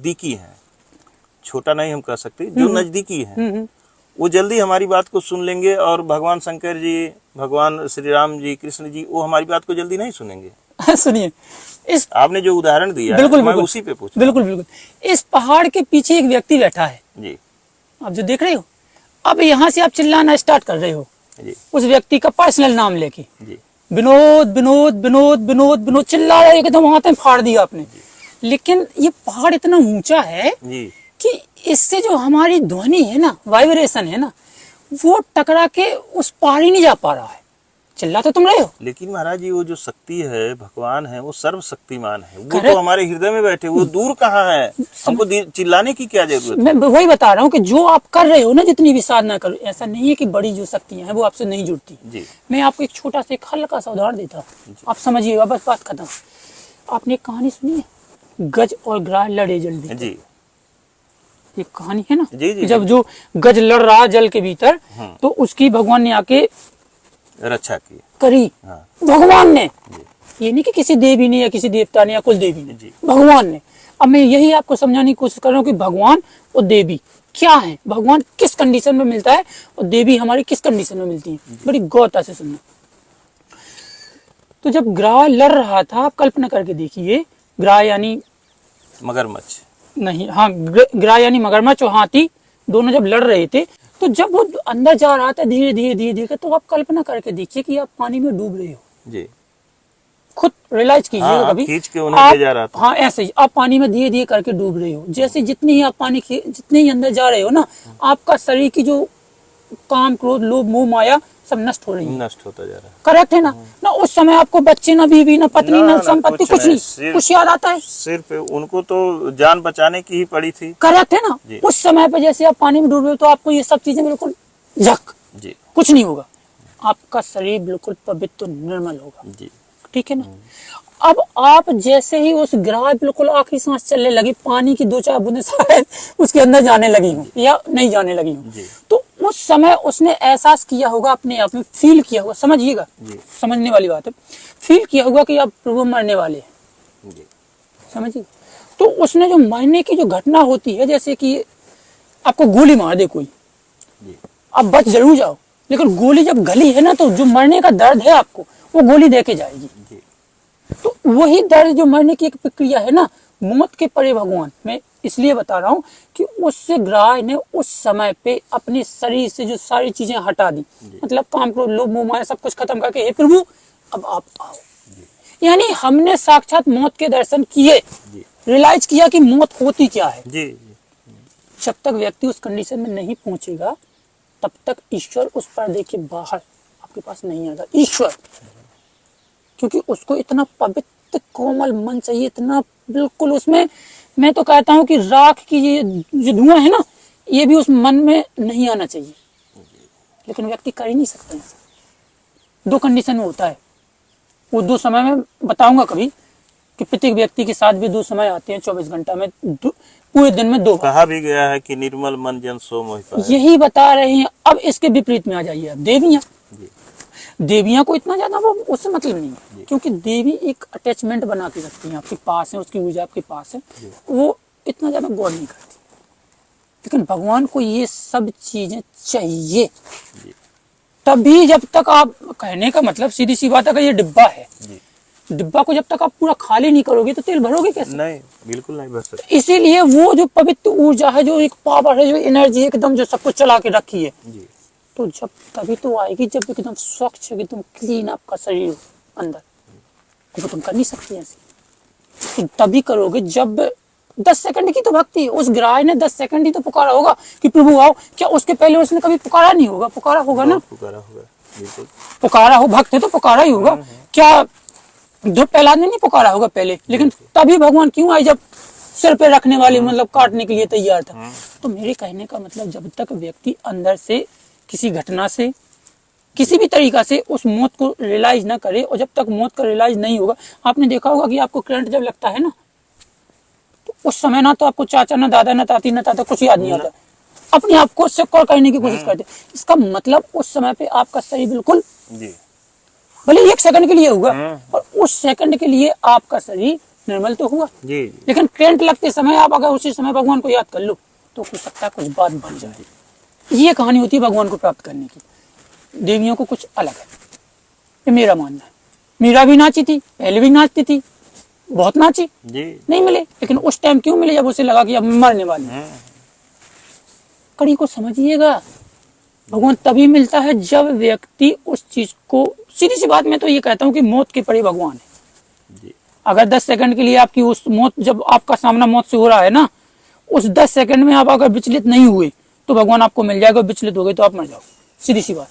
नजदीकी हैं, छोटा नहीं हम कह सकते, जो नजदीकी हैं वो जल्दी हमारी बात को सुन लेंगे, और भगवान शंकर जी, भगवान श्री राम जी, कृष्ण जी, वो हमारी बात को जल्दी नहीं सुनेंगे। सुनिए, इस आपने जो उदाहरण दिया बिल्कुल, है, मैं बिल्कुल, उसी पे पूछ बिल्कुल बिल्कुल। इस पहाड़ के पीछे एक व्यक्ति बैठा है जी, आप जो देख रहे हो। अब यहाँ से आप चिल्लाना स्टार्ट कर रहे हो जी, उस व्यक्ति का पर्सनल नाम लेके, जी, विनोद विनोद विनोद विनोद विनोद चिल्ला रहे, एकदम वहां तक फाड़ दिया आपने। लेकिन ये पहाड़ इतना ऊंचा है जी, कि इससे जो हमारी ध्वनि है ना, वाइब्रेशन है ना, वो टकरा के उस पार ही नहीं जा पा रहा है। चिल्ला तो तुम रहे हो, लेकिन महाराज जी वो जो शक्ति है, भगवान है, वो सर्वशक्तिमान है, वो तो हमारे हृदय में बैठे, वो दूर कहाँ है, हमको चिल्लाने की क्या जरूरत है? मैं वही बता रहा हूँ कि जो आप कर रहे हो ना, जितनी भी साधना करो, ऐसा नहीं है कि बड़ी जो शक्तियां हैं वो आपसे नहीं जुड़ती। जी, मैं आपको एक छोटा सा, एक हल्का सा उदाहरण देता हूँ, आप समझिएगा, बस बात खत्म। आपने एक कहानी सुनी है, गज और ग्राह लड़े जल भीतर? जी, ये कहानी है ना, जी, जी, जब जो गज लड़ रहा जल के भीतर, तो उसकी भगवान ने आके रक्षा की करी। हाँ, भगवान ने, ये नहीं कि किसी देवी ने या किसी देवता ने या कुल देवी ने, जी, भगवान ने। अब मैं यही आपको समझाने की कोशिश कर रहा हूँ कि भगवान और देवी क्या है, भगवान किस कंडीशन में मिलता है और देवी हमारी किस कंडीशन में मिलती है। बड़ी गौरता से सुनना। तो जब ग्राह लड़ रहा था, आप कल्पना करके देखिए, ग्राह यानी मगरमच्छ नहीं, हाँ, ग्राह यानी मगरमच्छ और हाथी दोनों जब लड़ रहे थे, तो जब वो अंदर जा रहा था धीरे धीरे धीरे धीरे, तो आप कल्पना करके देखिए कि आप पानी में डूब रहे हो। जी, खुद रियलाइज कीजिएगा हाँ, कभी, खींच के उन्हें ले जा रहा था। हाँ ऐसे ही आप पानी में धीरे धीरे करके डूब रहे हो। जैसे जितनी ही आप पानी जितने ही अंदर जा रहे हो ना, आपका शरीर की जो काम, क्रोध, लोभ, मोह, माया सब नष्ट हो रही है, नष्ट होता जा रहा है। करेक्ट है ना? ना उस समय आपको बच्चे, ना बीवी, ना पत्नी, ना ना, संपत्ति, कुछ कुछ नहीं, कुछ याद आता है? सिर्फ उनको तो जान बचाने की ही पड़ी थी। करेक्ट है ना? जी। उस समय पे जैसे आप पानी में डूब रहे हो, तो आपको ये सब चीजें बिल्कुल जक, जी, कुछ नहीं होगा, आपका शरीर बिल्कुल पवित्र निर्मल होगा। जी, ठीक है ना? अब आप जैसे ही उस ग्राह बिल्कुल आखिरी सांस चलने लगी, पानी की 2-4 बूंदें शायद उसके अंदर जाने लगी हूँ या नहीं जाने लगी हूँ, तो उस समय उसने एहसास किया होगा, अपने आप में फील किया होगा, समझिएगा, समझने वाली बात है, फील किया होगा कि आप प्रभु मरने वाले हैं, समझिए। तो उसने जो मरने की जो घटना होती है, जैसे कि आपको गोली मार दे कोई, आप बच जरूर जाओ, लेकिन गोली जब गली है ना, तो जो मरने का दर्द है आपको, वो गोली देके जाएगी। तो वही दर्द जो मरने की एक प्रक्रिया है ना, मौत के परे भगवान, मैं इसलिए बता रहा हूँ कि उससे ग्राह ने उस समय पे अपने शरीर से जो सारी चीजें हटा दी, मतलब काम, क्रोध, लोभ, मोह, माया सब कुछ खत्म करके, हे प्रभु अब आप आओ। यानी हमने साक्षात मौत के दर्शन किए, रियलाइज किया कि मौत होती क्या है। जब तक व्यक्ति उस कंडीशन में नहीं पहुंचेगा, तब तक ईश्वर उस पर्दे के बाहर आपके पास नहीं आता, ईश्वर, क्योंकि उसको इतना पवित्र कोमल मन चाहिए, इतना बिल्कुल उसमें, मैं तो कहता हूं कि राख की ये जो धुआं है ना, ये भी उस मन में नहीं आना चाहिए, लेकिन व्यक्ति कर ही नहीं सकते। 2 कंडीशन में होता है, वो 2 समय में बताऊंगा कभी कि प्रत्येक व्यक्ति के साथ भी 2 समय आते हैं 24 घंटा में, पूरे दिन में 2 बार। कहा भी गया है कि निर्मल मन जन सो मोहि पाए। यही बता रहे हैं। अब इसके विपरीत में आ जाइए आप, देवियां। देवियां को इतना ज्यादा वो उससे मतलब नहीं है, क्योंकि देवी एक अटैचमेंट बना के रखती है, आपके पास है, उसकी ऊर्जा आपके पास है, वो इतना ज्यादा गौर नहीं करती। लेकिन भगवान को ये सब चीजें चाहिए, तभी जब तक आप, कहने का मतलब सीधी सी बात है कि ये डिब्बा है, डिब्बा को जब तक आप पूरा खाली नहीं करोगे तो तेल भरोगे कैसे? नहीं, बिल्कुल नहीं भर सकते। इसीलिए वो जो पवित्र ऊर्जा है, जो एक पावर है, जो एनर्जी एकदम जो सब कुछ चला के रखी है, तो जब तभी तो आएगी जब एकदम स्वच्छ, एकदम क्लीन आपका शरीर अंदर, वो तुम कर नहीं सकते ऐसे। तो तभी करोगे जब 10 सेकंड की तो भक्ति है। उस ग्राह ने 10 सेकंड ही तो पुकारा होगा कि प्रभु आओ, क्या उसके पहले उसने कभी पुकारा नहीं होगा? पुकारा होगा ना, पुकारा होगा, बिल्कुल पुकारा हो, भक्त है तो पुकारा ही होगा। क्या ध्रुव प्रहलाद ने नहीं पुकारा होगा पहले? लेकिन तभी भगवान क्यों आए? जब सिर पे रखने वाली, मतलब काटने के लिए तैयार था। तो मेरे कहने का मतलब, जब तक व्यक्ति अंदर से किसी घटना से, किसी भी तरीका से उस मौत को रियलाइज ना करे, और जब तक मौत का रियलाइज नहीं होगा, आपने देखा होगा कि आपको करंट जब लगता है ना, तो उस समय ना तो आपको चाचा, ना दादा, ना ताती, ना ताता कुछ याद नहीं आता, अपने आप को सिक्योर करने की कोशिश करते। इसका मतलब उस समय पे आपका शरीर बिल्कुल, भले 1 सेकंड के लिए होगा, और उस सेकंड के लिए आपका शरीर निर्मल तो हुआ। जी लेकिन करंट लगते समय आप अगर उसी समय भगवान को याद कर लो तो हो सकता है कुछ बात बन जाए। ये कहानी होती है भगवान को प्राप्त करने की। देवियों को कुछ अलग है, ये मेरा मानना है। मीरा भी नाची थी, पहले भी नाचती थी, बहुत नाची, जी नहीं मिले, लेकिन उस टाइम क्यों मिले? जब उसे लगा कि अब मरने वाली है। कड़ी को समझिएगा, भगवान तभी मिलता है जब व्यक्ति उस चीज को, सीधी सी बात मैं तो ये कहता हूँ कि मौत के परे भगवान है। जी अगर 10 सेकंड के लिए आपकी उस मौत, जब आपका सामना मौत से हो रहा है ना, उस 10 सेकंड में आप अगर विचलित नहीं हुए तो भगवान आपको मिल जाएगा, विचलित हो गए तो आप मर जाओ, सीधी सी बात।